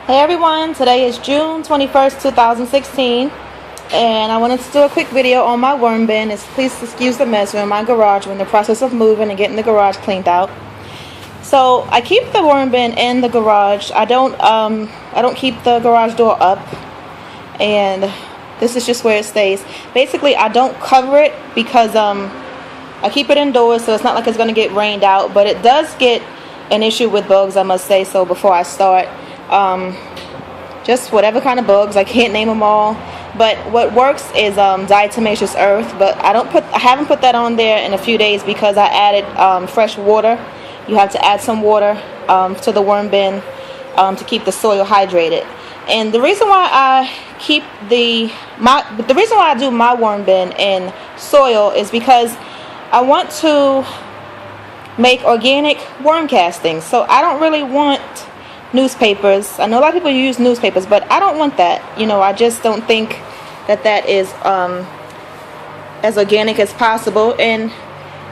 Hey everyone, today is June 21st, 2016, and I wanted to do a quick video on my worm bin. Please excuse the mess. We're in my garage. We're in the process of moving and getting the garage cleaned out. So I keep the worm bin in the garage. I don't keep the garage door up, and this is just where it stays. Basically, I don't cover it because I keep it indoors, so it's not like it's going to get rained out, but it does get an issue with bugs, I must say so before I start. Just whatever kind of bugs, I can't name them all, but what works is diatomaceous earth, but I haven't put that on there in a few days because I added fresh water. You have to add some water to the worm bin to keep the soil hydrated. And the reason why the reason why I do my worm bin in soil is because I want to make organic worm castings. So I don't really want newspapers. I know a lot of people use newspapers, but I don't want that. I just don't think that is as organic as possible. And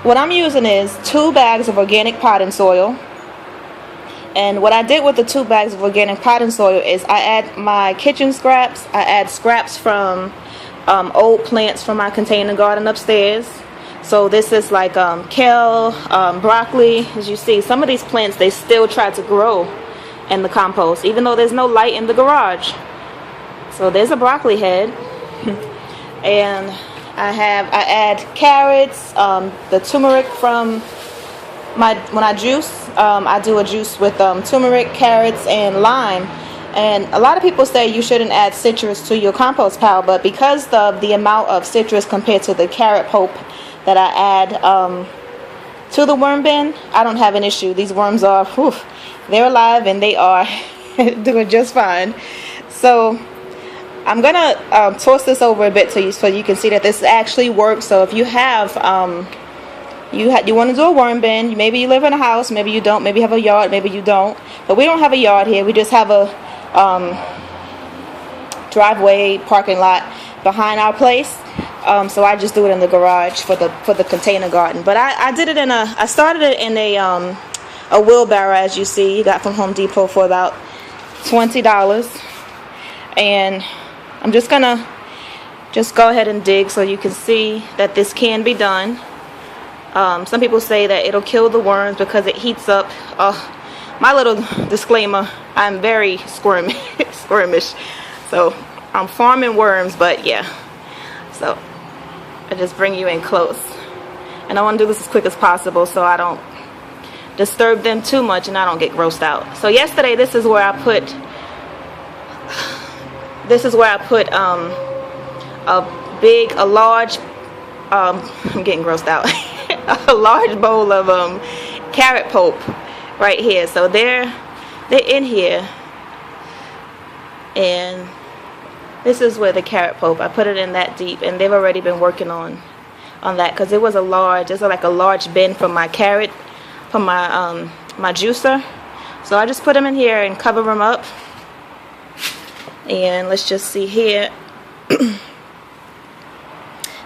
what I'm using is 2 bags of organic potting soil. And what I did with the 2 bags of organic potting soil is I add my kitchen scraps. I add scraps from old plants from my container garden upstairs. So this is like kale, broccoli. As you see, some of these plants, they still try to grow in the compost, even though there's no light in the garage. So there's a broccoli head. And I add carrots, the turmeric from when I juice. I do a juice with turmeric, carrots, and lime. And a lot of people say you shouldn't add citrus to your compost pile, but because of the amount of citrus compared to the carrot pulp that I add to the worm bin, I don't have an issue. These worms are, they're alive and they are doing just fine. So I'm gonna toss this over a bit so you can see that this actually works. So if you have you want to do a worm bin, maybe you live in a house, maybe you don't, maybe you have a yard, maybe you don't. But we don't have a yard here. We just have a driveway parking lot behind our place. So I just do it in the garage for the container garden. But I started it in a wheelbarrow, as you see. You got from Home Depot for about $20. And I'm just gonna go ahead and dig so you can see that this can be done. Some people say that it'll kill the worms because it heats up. My little disclaimer, I'm very squirmish. So I'm farming worms, but yeah. So I just bring you in close. And I want to do this as quick as possible so I don't disturb them too much and I don't get grossed out. So yesterday, this is where I put a large I'm getting grossed out. A large bowl of carrot pulp right here. So they're in here, and this is where the carrot pulp, I put it in that deep, and they've already been working on that because it was like a large bin for my carrot, for my my juicer. So I just put them in here and cover them up. And let's just see here.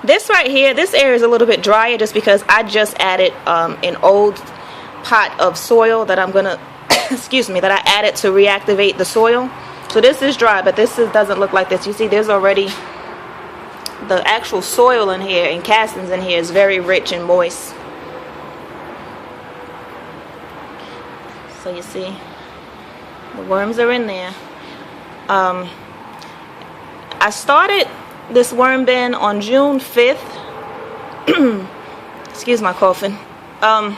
This right here, this area is a little bit drier just because I just added an old pot of soil that I'm gonna excuse me, that I added to reactivate the soil. So this is dry, but doesn't look like this. You see, there's already the actual soil in here and castings in here is very rich and moist. So you see, the worms are in there. I started this worm bin on June 5th. Excuse my coughing. On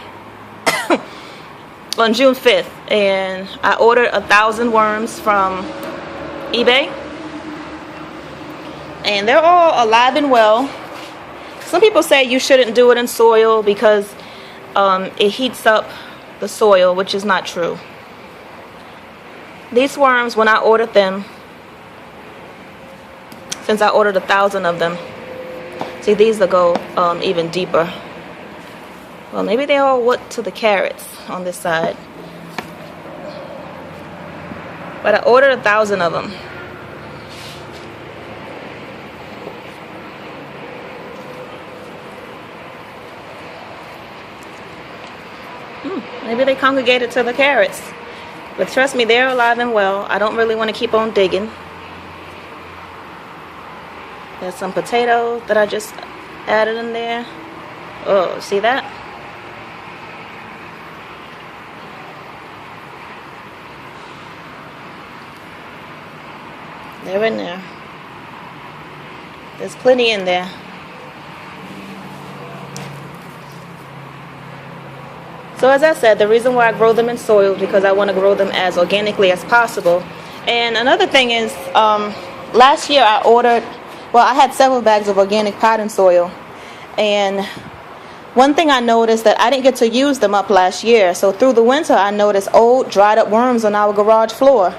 June 5th, and I ordered 1,000 worms from eBay, and they're all alive and well. Some people say you shouldn't do it in soil because it heats up the soil, which is not true. These worms, when I ordered them, since I ordered 1,000 of them, see, these will go even deeper. Well, maybe they all went to the carrots on this side, but I ordered 1,000 of them. Maybe they congregated to the carrots. But trust me, they're alive and well. I don't really want to keep on digging. There's some potatoes that I just added in there. Oh, see that? They're in there. There's plenty in there. So as I said, the reason why I grow them in soil is because I want to grow them as organically as possible. And another thing is, last year I ordered, well, I had several bags of organic potting soil. And one thing I noticed that I didn't get to use them up last year. So through the winter, I noticed old, dried up worms on our garage floor.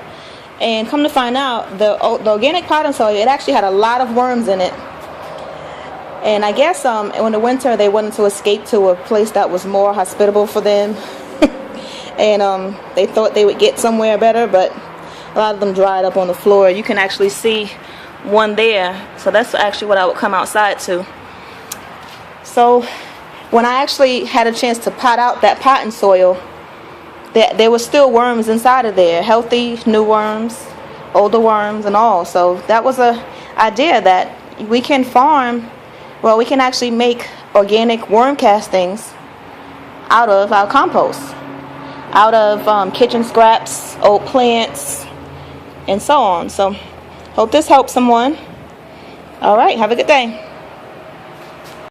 And come to find out, the organic potting soil, it actually had a lot of worms in it. And I guess in the winter they wanted to escape to a place that was more hospitable for them. And they thought they would get somewhere better, but a lot of them dried up on the floor. You can actually see one there. So that's actually what I would come outside to. So when I actually had a chance to pot out that potting soil, there were still worms inside of there. Healthy new worms, older worms and all. So that was an idea that we can farm. Well, we can actually make organic worm castings out of our compost, out of kitchen scraps, old plants, and so on. So, hope this helps someone. All right, have a good day.